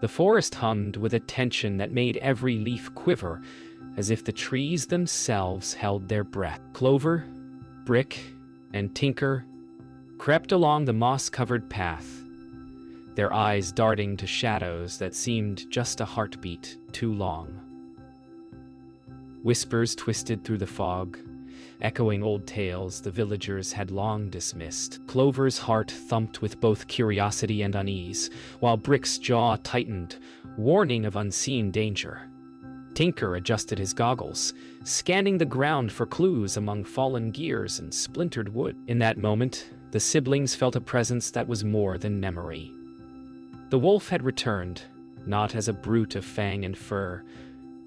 The forest hummed with a tension that made every leaf quiver, as if the trees themselves held their breath. Clover, Brick, and Tinker crept along the moss-covered path, their eyes darting to shadows that seemed just a heartbeat too long. Whispers twisted through the fog, echoing old tales the villagers had long dismissed. Clover's heart thumped with both curiosity and unease, while Brick's jaw tightened, warning of unseen danger. Tinker adjusted his goggles, scanning the ground for clues among fallen gears and splintered wood. In that moment, the siblings felt a presence that was more than memory. The wolf had returned, not as a brute of fang and fur,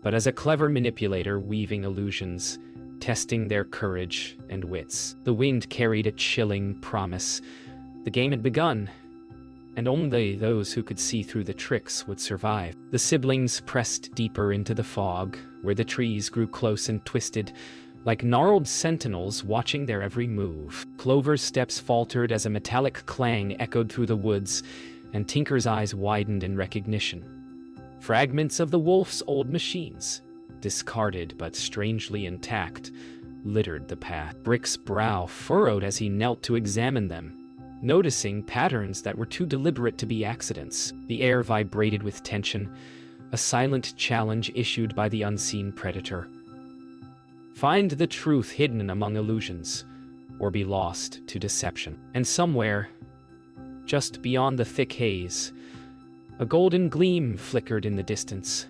but as a clever manipulator weaving illusions, testing their courage and wits. The wind carried a chilling promise. The game had begun, and only those who could see through the tricks would survive. The siblings pressed deeper into the fog, where the trees grew close and twisted, like gnarled sentinels watching their every move. Clover's steps faltered as a metallic clang echoed through the woods, and Tinker's eyes widened in recognition. Fragments of the wolf's old machines, discarded but strangely intact, littered the path. Brick's brow furrowed as he knelt to examine them, noticing patterns that were too deliberate to be accidents. The air vibrated with tension, a silent challenge issued by the unseen predator. Find the truth hidden among illusions, or be lost to deception. And somewhere, just beyond the thick haze, a golden gleam flickered in the distance,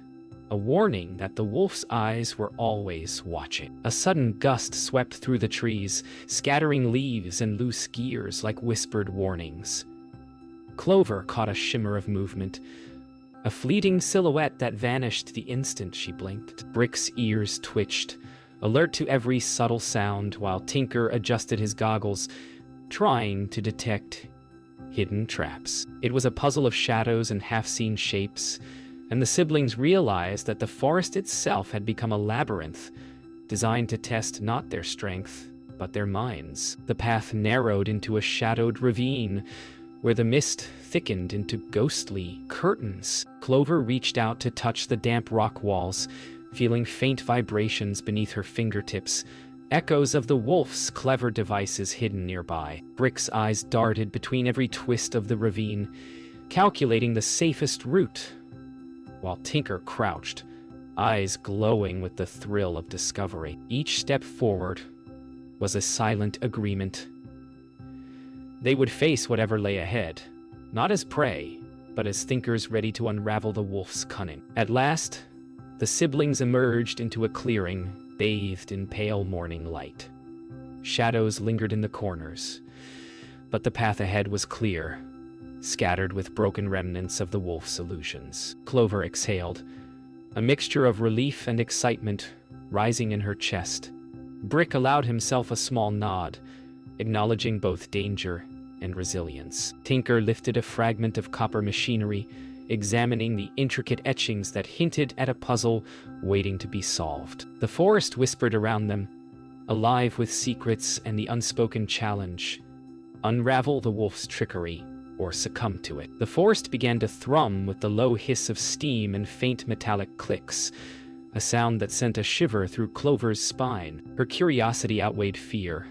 a warning that the wolf's eyes were always watching. A sudden gust swept through the trees, scattering leaves and loose gears like whispered warnings. Clover caught a shimmer of movement, a fleeting silhouette that vanished the instant she blinked. Brick's ears twitched, alert to every subtle sound, while Tinker adjusted his goggles, trying to detect hidden traps. It was a puzzle of shadows and half-seen shapes, and the siblings realized that the forest itself had become a labyrinth, designed to test not their strength, but their minds. The path narrowed into a shadowed ravine, where the mist thickened into ghostly curtains. Clover reached out to touch the damp rock walls, feeling faint vibrations beneath her fingertips, echoes of the wolf's clever devices hidden nearby. Brick's eyes darted between every twist of the ravine, calculating the safest route, while Tinker crouched, eyes glowing with the thrill of discovery. Each step forward was a silent agreement. They would face whatever lay ahead, not as prey, but as thinkers ready to unravel the wolf's cunning. At last, the siblings emerged into a clearing, bathed in pale morning light. Shadows lingered in the corners, but the path ahead was clear, scattered with broken remnants of the wolf's illusions. Clover exhaled, a mixture of relief and excitement rising in her chest. Brick allowed himself a small nod, acknowledging both danger and resilience. Tinker lifted a fragment of copper machinery, examining the intricate etchings that hinted at a puzzle waiting to be solved. The forest whispered around them, alive with secrets and the unspoken challenge: unravel the wolf's trickery, or succumb to it. The forest began to thrum with the low hiss of steam and faint metallic clicks, a sound that sent a shiver through Clover's spine. Her curiosity outweighed fear,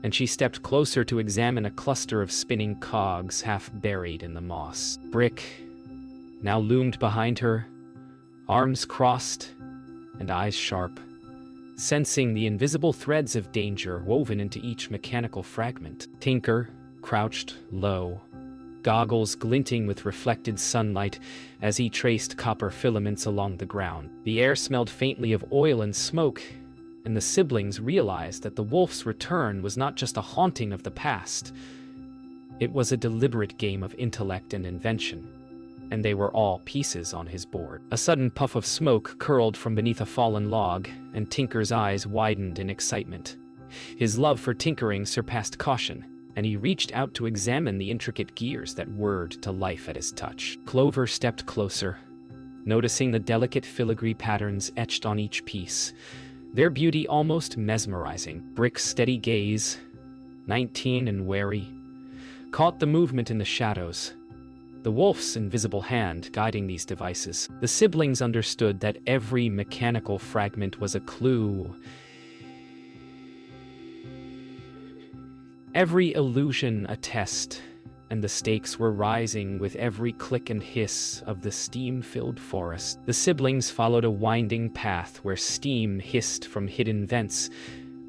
and she stepped closer to examine a cluster of spinning cogs half buried in the moss. Brick now loomed behind her, arms crossed and eyes sharp, sensing the invisible threads of danger woven into each mechanical fragment. Tinker crouched low, goggles glinting with reflected sunlight as he traced copper filaments along the ground. The air smelled faintly of oil and smoke, and the siblings realized that the wolf's return was not just a haunting of the past. It was a deliberate game of intellect and invention, and they were all pieces on his board. A sudden puff of smoke curled from beneath a fallen log, and Tinker's eyes widened in excitement. His love for tinkering surpassed caution, and he reached out to examine the intricate gears that whirred to life at his touch. Clover stepped closer, noticing the delicate filigree patterns etched on each piece, their beauty almost mesmerizing. Brick's steady gaze, 19 and wary, caught the movement in the shadows, the wolf's invisible hand guiding these devices. The siblings understood that every mechanical fragment was a clue. Every illusion a test, and the stakes were rising with every click and hiss of the steam-filled forest. The siblings followed a winding path where steam hissed from hidden vents,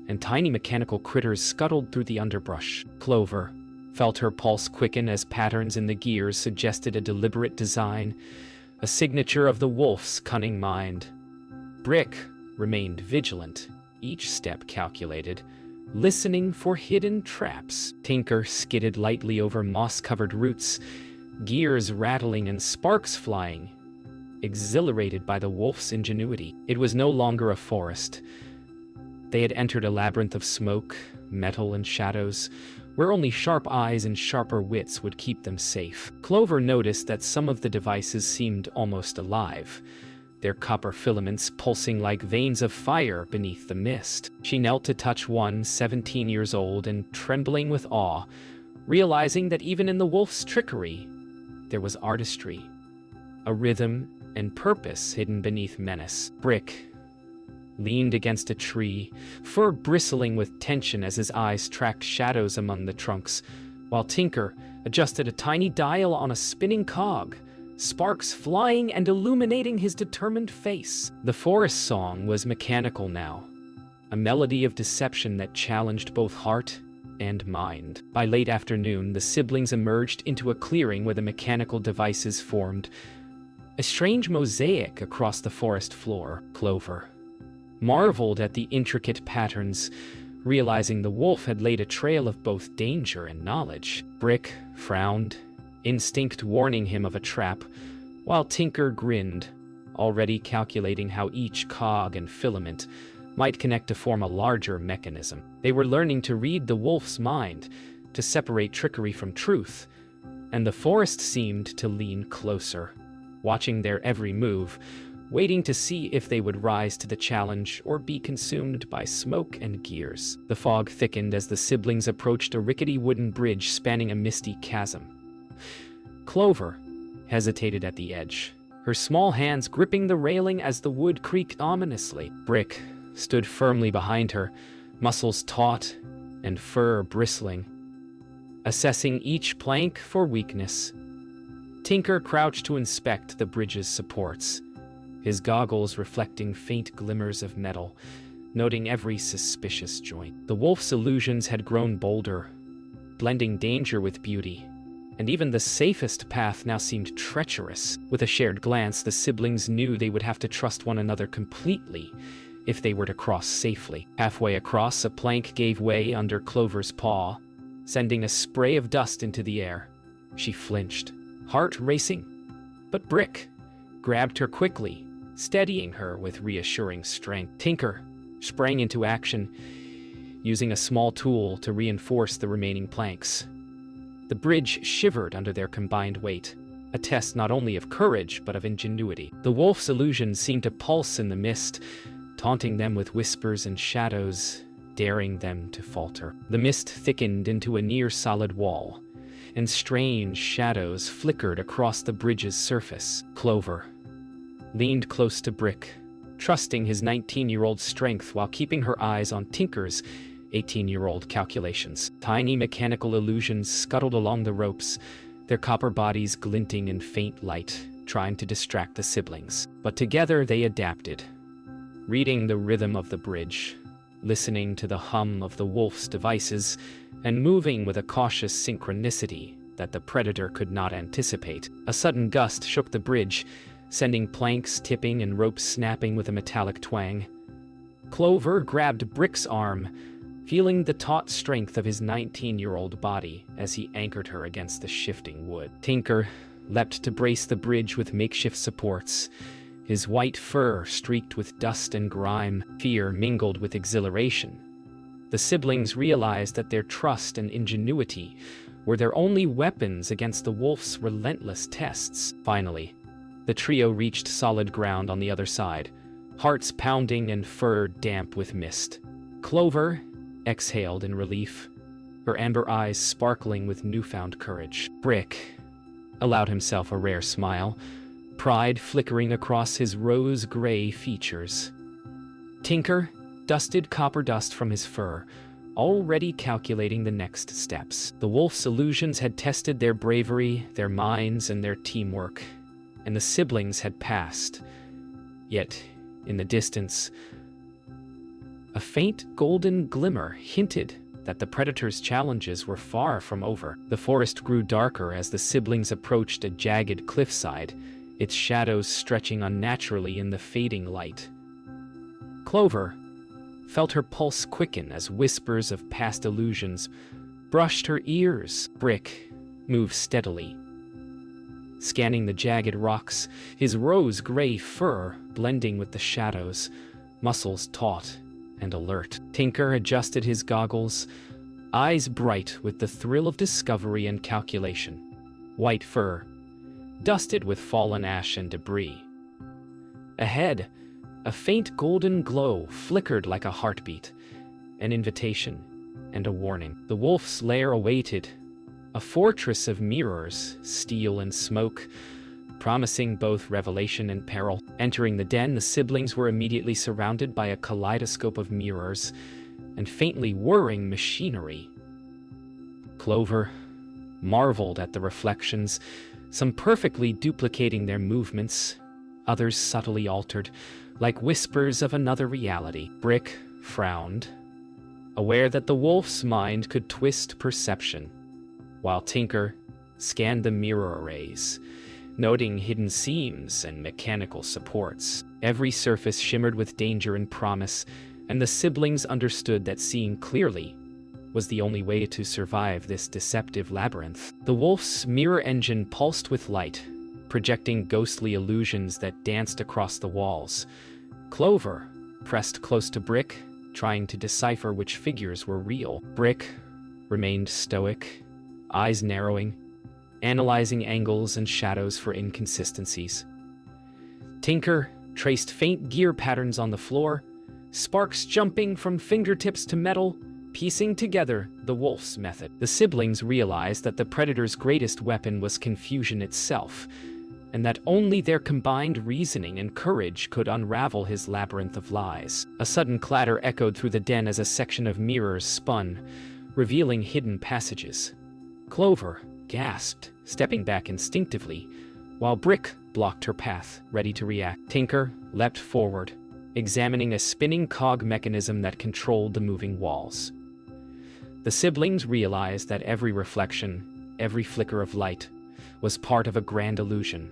and tiny mechanical critters scuttled through the underbrush. Clover felt her pulse quicken as patterns in the gears suggested a deliberate design, a signature of the wolf's cunning mind. Brick remained vigilant, each step calculated, listening for hidden traps. Tinker skidded lightly over moss-covered roots, gears rattling and sparks flying, exhilarated by the wolf's ingenuity. It was no longer a forest. They had entered a labyrinth of smoke, metal, and shadows, where only sharp eyes and sharper wits would keep them safe. Clover noticed that some of the devices seemed almost alive, their copper filaments pulsing like veins of fire beneath the mist. She knelt to touch one, 17 years old and trembling with awe, realizing that even in the wolf's trickery, there was artistry, a rhythm and purpose hidden beneath menace. Brick leaned against a tree, fur bristling with tension as his eyes tracked shadows among the trunks, while Tinker adjusted a tiny dial on a spinning cog, sparks flying and illuminating his determined face. The forest song was mechanical now, a melody of deception that challenged both heart and mind. By late afternoon, the siblings emerged into a clearing where the mechanical devices formed a strange mosaic across the forest floor. Clover marveled at the intricate patterns, realizing the wolf had laid a trail of both danger and knowledge. Brick frowned, instinct warning him of a trap, while Tinker grinned, already calculating how each cog and filament might connect to form a larger mechanism. They were learning to read the wolf's mind, to separate trickery from truth, and the forest seemed to lean closer, watching their every move, waiting to see if they would rise to the challenge or be consumed by smoke and gears. The fog thickened as the siblings approached a rickety wooden bridge spanning a misty chasm. Clover hesitated at the edge, her small hands gripping the railing as the wood creaked ominously. Brick stood firmly behind her, muscles taut and fur bristling, assessing each plank for weakness. Tinker crouched to inspect the bridge's supports, his goggles reflecting faint glimmers of metal, noting every suspicious joint. The wolf's illusions had grown bolder, blending danger with beauty, and even the safest path now seemed treacherous. With a shared glance, the siblings knew they would have to trust one another completely if they were to cross safely. Halfway across, a plank gave way under Clover's paw, sending a spray of dust into the air. She flinched, heart racing, but Brick grabbed her quickly, steadying her with reassuring strength. Tinker sprang into action, using a small tool to reinforce the remaining planks. The bridge shivered under their combined weight, a test not only of courage but of ingenuity. The wolf's illusions seemed to pulse in the mist, taunting them with whispers and shadows, daring them to falter. The mist thickened into a near-solid wall, and strange shadows flickered across the bridge's surface. Clover leaned close to Brick, trusting his 19-year-old strength while keeping her eyes on Tinker's 18-year-old calculations. Tiny mechanical illusions scuttled along the ropes, their copper bodies glinting in faint light, trying to distract the siblings. But together they adapted, reading the rhythm of the bridge, listening to the hum of the wolf's devices, and moving with a cautious synchronicity that the predator could not anticipate. A sudden gust shook the bridge, sending planks tipping and ropes snapping with a metallic twang. Clover grabbed Brick's arm, feeling the taut strength of his 19-year-old body as he anchored her against the shifting wood. Tinker leapt to brace the bridge with makeshift supports, his white fur streaked with dust and grime. Fear mingled with exhilaration. The siblings realized that their trust and ingenuity were their only weapons against the wolf's relentless tests. Finally, the trio reached solid ground on the other side, hearts pounding and fur damp with mist. Clover exhaled in relief, her amber eyes sparkling with newfound courage. Brick allowed himself a rare smile, pride flickering across his rose-gray features. Tinker dusted copper dust from his fur, already calculating the next steps. The wolf's illusions had tested their bravery, their minds, and their teamwork, and the siblings had passed. Yet, in the distance, a faint golden glimmer hinted that the predator's challenges were far from over. The forest grew darker as the siblings approached a jagged cliffside, its shadows stretching unnaturally in the fading light. Clover felt her pulse quicken as whispers of past illusions brushed her ears. Brick moved steadily, scanning the jagged rocks, his rose-gray fur blending with the shadows, muscles taut and alert. Tinker adjusted his goggles, eyes bright with the thrill of discovery and calculation. White fur, dusted with fallen ash and debris. Ahead, a faint golden glow flickered like a heartbeat, an invitation and a warning. The wolf's lair awaited, a fortress of mirrors, steel and smoke, promising both revelation and peril. Entering the den, the siblings were immediately surrounded by a kaleidoscope of mirrors and faintly whirring machinery. Clover marveled at the reflections, some perfectly duplicating their movements, others subtly altered, like whispers of another reality. Brick frowned, aware that the wolf's mind could twist perception, while Tinker scanned the mirror arrays, noting hidden seams and mechanical supports. Every surface shimmered with danger and promise, and the siblings understood that seeing clearly was the only way to survive this deceptive labyrinth. The wolf's mirror engine pulsed with light, projecting ghostly illusions that danced across the walls. Clover pressed close to Brick, trying to decipher which figures were real. Brick remained stoic, eyes narrowing, analyzing angles and shadows for inconsistencies. Tinker traced faint gear patterns on the floor, sparks jumping from fingertips to metal, piecing together the wolf's method. The siblings realized that the predator's greatest weapon was confusion itself, and that only their combined reasoning and courage could unravel his labyrinth of lies. A sudden clatter echoed through the den as a section of mirrors spun, revealing hidden passages. Clover gasped, stepping back instinctively, while Brick blocked her path, ready to react. Tinker leapt forward, examining a spinning cog mechanism that controlled the moving walls. The siblings realized that every reflection, every flicker of light, was part of a grand illusion,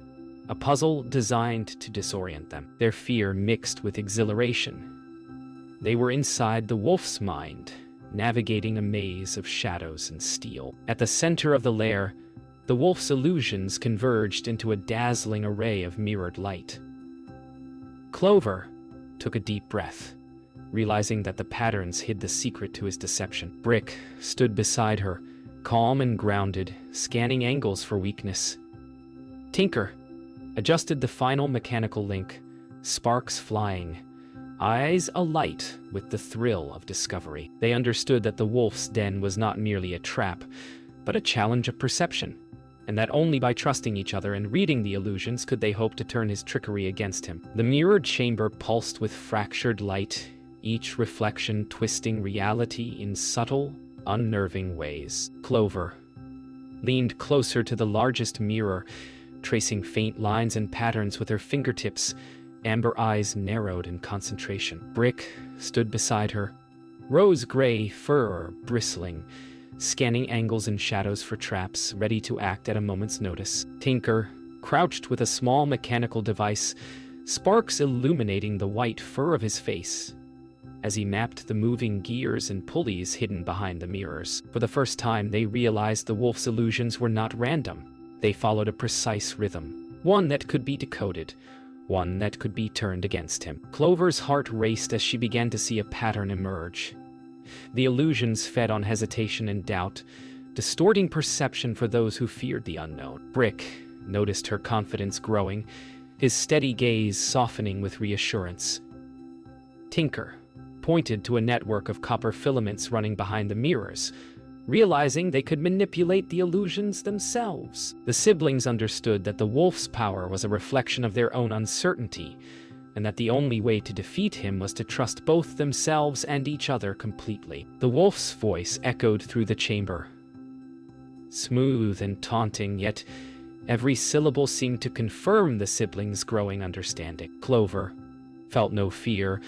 a puzzle designed to disorient them. Their fear mixed with exhilaration. They were inside the wolf's mind, navigating a maze of shadows and steel. At the center of the lair, the wolf's illusions converged into a dazzling array of mirrored light. Clover took a deep breath, realizing that the patterns hid the secret to his deception. Brick stood beside her, calm and grounded, scanning angles for weakness. Tinker adjusted the final mechanical link, sparks flying, eyes alight with the thrill of discovery. They understood that the wolf's den was not merely a trap, but a challenge of perception, and that only by trusting each other and reading the illusions could they hope to turn his trickery against him. The mirrored chamber pulsed with fractured light, each reflection twisting reality in subtle, unnerving ways. Clover leaned closer to the largest mirror, tracing faint lines and patterns with her fingertips, amber eyes narrowed in concentration. Brick stood beside her, rose-gray fur bristling, scanning angles and shadows for traps, ready to act at a moment's notice. Tinker crouched with a small mechanical device, sparks illuminating the white fur of his face as he mapped the moving gears and pulleys hidden behind the mirrors. For the first time, they realized the wolf's illusions were not random. They followed a precise rhythm, one that could be decoded, one that could be turned against him. Clover's heart raced as she began to see a pattern emerge. The illusions fed on hesitation and doubt, distorting perception for those who feared the unknown. Brick noticed her confidence growing, his steady gaze softening with reassurance. Tinker pointed to a network of copper filaments running behind the mirrors, realizing they could manipulate the illusions themselves. The siblings understood that the wolf's power was a reflection of their own uncertainty, and that the only way to defeat him was to trust both themselves and each other completely. The wolf's voice echoed through the chamber, smooth and taunting, yet every syllable seemed to confirm the siblings' growing understanding. Clover felt no fear,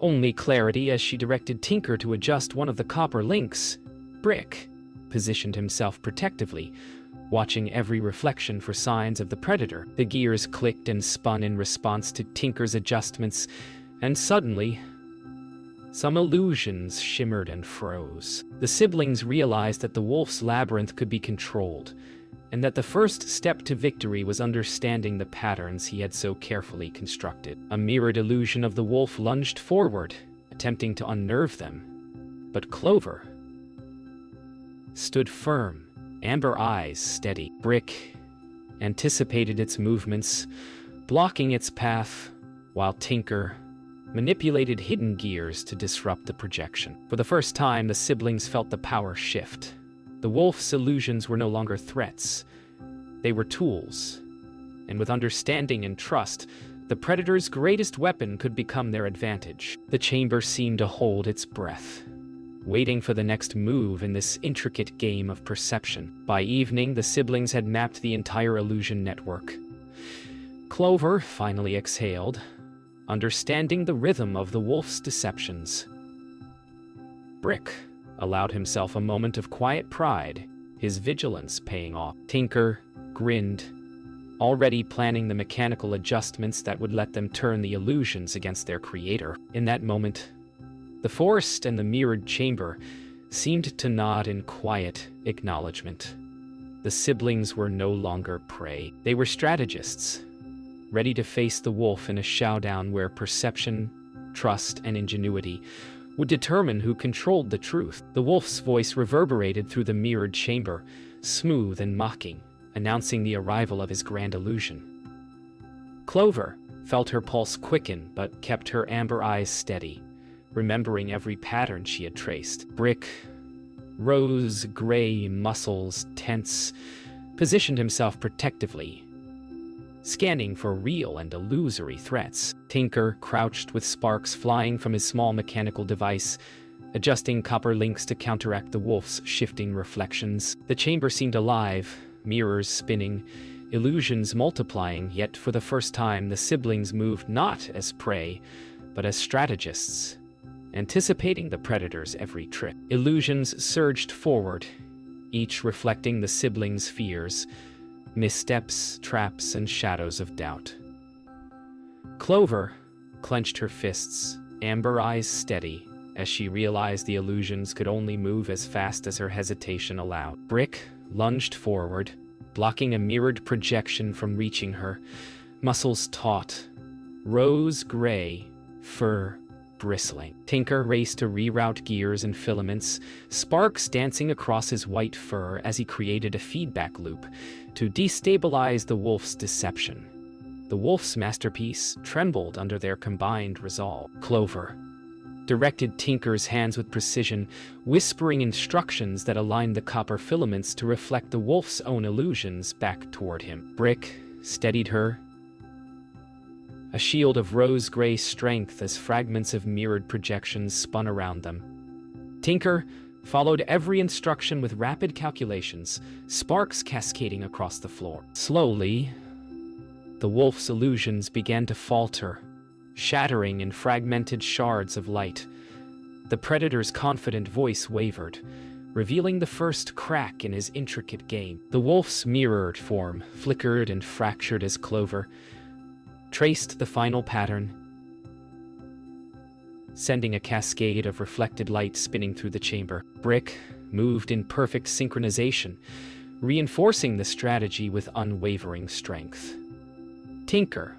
only clarity as she directed Tinker to adjust one of the copper links. Brick positioned himself protectively, watching every reflection for signs of the predator. The gears clicked and spun in response to Tinker's adjustments, and suddenly, some illusions shimmered and froze. The siblings realized that the wolf's labyrinth could be controlled, and that the first step to victory was understanding the patterns he had so carefully constructed. A mirrored illusion of the wolf lunged forward, attempting to unnerve them. But Clover stood firm, amber eyes steady. Brick anticipated its movements, blocking its path, while Tinker manipulated hidden gears to disrupt the projection. For the first time, the siblings felt the power shift. The wolf's illusions were no longer threats. They were tools. And with understanding and trust, the predator's greatest weapon could become their advantage. The chamber seemed to hold its breath, waiting for the next move in this intricate game of perception. By evening, the siblings had mapped the entire illusion network. Clover finally exhaled, understanding the rhythm of the wolf's deceptions. Brick allowed himself a moment of quiet pride, his vigilance paying off. Tinker grinned, already planning the mechanical adjustments that would let them turn the illusions against their creator. In that moment, the forest and the mirrored chamber seemed to nod in quiet acknowledgement. The siblings were no longer prey. They were strategists, ready to face the wolf in a showdown where perception, trust, and ingenuity would determine who controlled the truth. The wolf's voice reverberated through the mirrored chamber, smooth and mocking, announcing the arrival of his grand illusion. Clover felt her pulse quicken but kept her amber eyes steady, remembering every pattern she had traced. Brick, rose-gray muscles tense, positioned himself protectively, scanning for real and illusory threats. Tinker crouched with sparks flying from his small mechanical device, adjusting copper links to counteract the wolf's shifting reflections. The chamber seemed alive, mirrors spinning, illusions multiplying, yet for the first time the siblings moved not as prey, but as strategists, anticipating the predator's every trick. Illusions surged forward, each reflecting the siblings' fears, missteps, traps, and shadows of doubt. Clover clenched her fists, amber eyes steady, as she realized the illusions could only move as fast as her hesitation allowed. Brick lunged forward, blocking a mirrored projection from reaching her, muscles taut, rose-gray, fur bristling. Tinker raced to reroute gears and filaments, sparks dancing across his white fur as he created a feedback loop to destabilize the wolf's deception. The wolf's masterpiece trembled under their combined resolve. Clover directed Tinker's hands with precision, whispering instructions that aligned the copper filaments to reflect the wolf's own illusions back toward him. Brick steadied her, a shield of rose-gray strength as fragments of mirrored projections spun around them. Tinker followed every instruction with rapid calculations, sparks cascading across the floor. Slowly, the wolf's illusions began to falter, shattering in fragmented shards of light. The predator's confident voice wavered, revealing the first crack in his intricate game. The wolf's mirrored form flickered and fractured as Clover traced the final pattern, sending a cascade of reflected light spinning through the chamber. Brick moved in perfect synchronization, reinforcing the strategy with unwavering strength. Tinker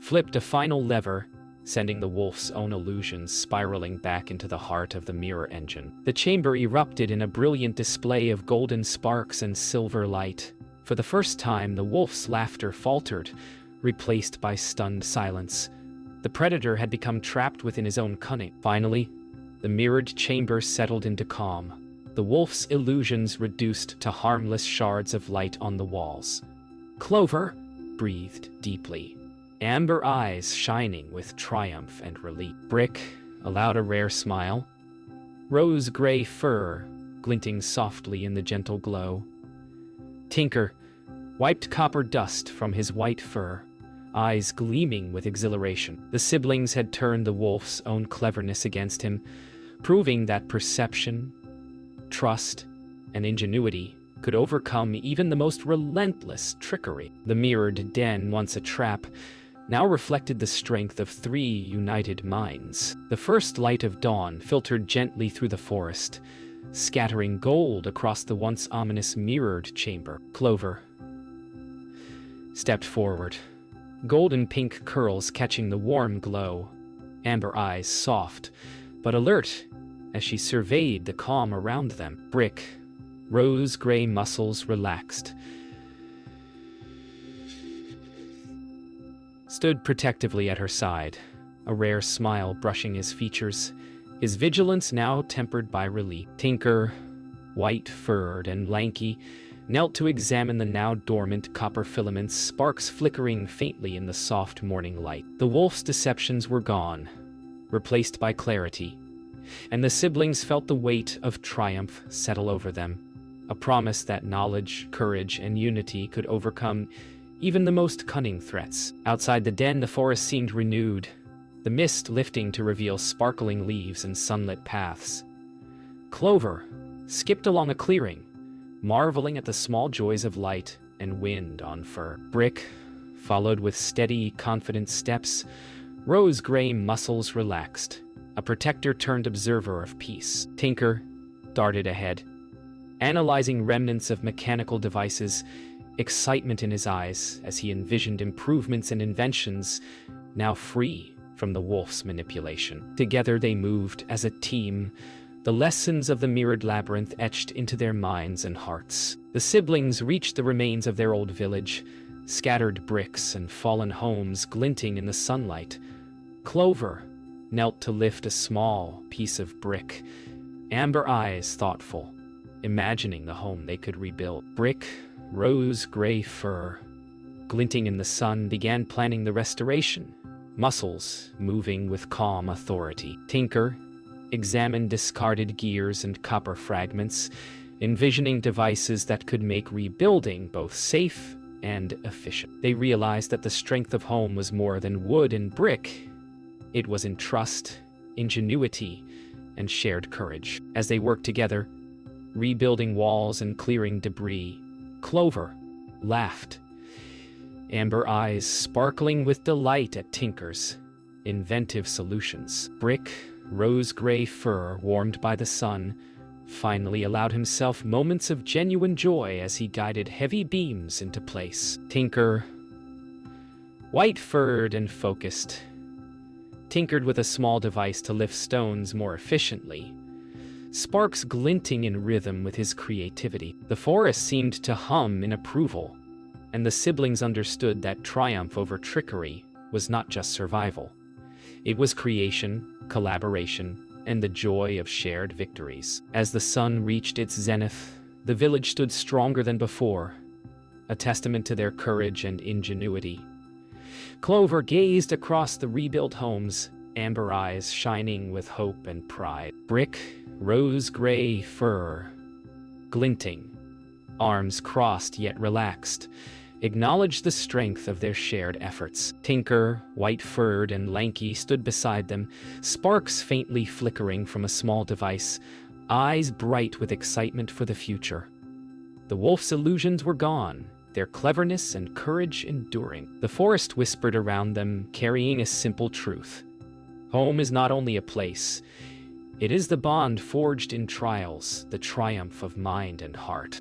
flipped a final lever, sending the wolf's own illusions spiraling back into the heart of the mirror engine. The chamber erupted in a brilliant display of golden sparks and silver light. For the first time, the wolf's laughter faltered, replaced by stunned silence. The predator had become trapped within his own cunning. Finally, the mirrored chamber settled into calm. The the wolf's illusions reduced to harmless shards of light on the walls. Clover breathed deeply, amber eyes shining with triumph and relief. Brick allowed a rare smile, rose-gray fur glinting softly in the gentle glow. Tinker wiped copper dust from his white fur, eyes gleaming with exhilaration. The siblings had turned the wolf's own cleverness against him, proving that perception, trust, and ingenuity could overcome even the most relentless trickery. The mirrored den, once a trap, now reflected the strength of 3 united minds. The first light of dawn filtered gently through the forest, scattering gold across the once ominous mirrored chamber. Clover stepped forward, golden pink curls catching the warm glow, amber eyes soft but alert as she surveyed the calm around them. Brick, rose-gray muscles relaxed, stood protectively at her side, a rare smile brushing his features, his vigilance now tempered by relief. Tinker, white-furred and lanky, knelt to examine the now dormant copper filaments, sparks flickering faintly in the soft morning light. The wolf's deceptions were gone, replaced by clarity, and the siblings felt the weight of triumph settle over them, a promise that knowledge, courage, and unity could overcome even the most cunning threats. Outside the den, the forest seemed renewed, the mist lifting to reveal sparkling leaves and sunlit paths. Clover skipped along a clearing, marveling at the small joys of light and wind on fur. Brick followed with steady, confident steps, rose-gray muscles relaxed, a protector-turned observer of peace. Tinker darted ahead, analyzing remnants of mechanical devices, excitement in his eyes as he envisioned improvements and inventions now free from the wolf's manipulation. Together they moved as a team, the lessons of the mirrored labyrinth etched into their minds and hearts. The siblings reached the remains of their old village, scattered bricks and fallen homes glinting in the sunlight. Clover knelt to lift a small piece of brick, amber eyes thoughtful, imagining the home they could rebuild. Brick, rose-gray fur, glinting in the sun, began planning the restoration, muscles moving with calm authority. Tinker examined discarded gears and copper fragments, envisioning devices that could make rebuilding both safe and efficient. They realized that the strength of home was more than wood and brick. It was in trust, ingenuity, and shared courage. As they worked together, rebuilding walls and clearing debris, Clover laughed, amber eyes sparkling with delight at Tinker's inventive solutions. Brick, rose-gray fur warmed by the sun, finally allowed himself moments of genuine joy as he guided heavy beams into place. Tinker, white-furred and focused, tinkered with a small device to lift stones more efficiently, sparks glinting in rhythm with his creativity. The forest seemed to hum in approval, and the siblings understood that triumph over trickery was not just survival. It was creation, collaboration, and the joy of shared victories. As the sun reached its zenith, the village stood stronger than before, a testament to their courage and ingenuity. Clover gazed across the rebuilt homes, amber eyes shining with hope and pride. Brick, rose-gray fur, glinting, arms crossed yet relaxed, acknowledged the strength of their shared efforts. Tinker, white-furred and lanky, stood beside them, sparks faintly flickering from a small device, eyes bright with excitement for the future. The wolf's illusions were gone, their cleverness and courage enduring. The forest whispered around them, carrying a simple truth. Home is not only a place, it is the bond forged in trials, the triumph of mind and heart.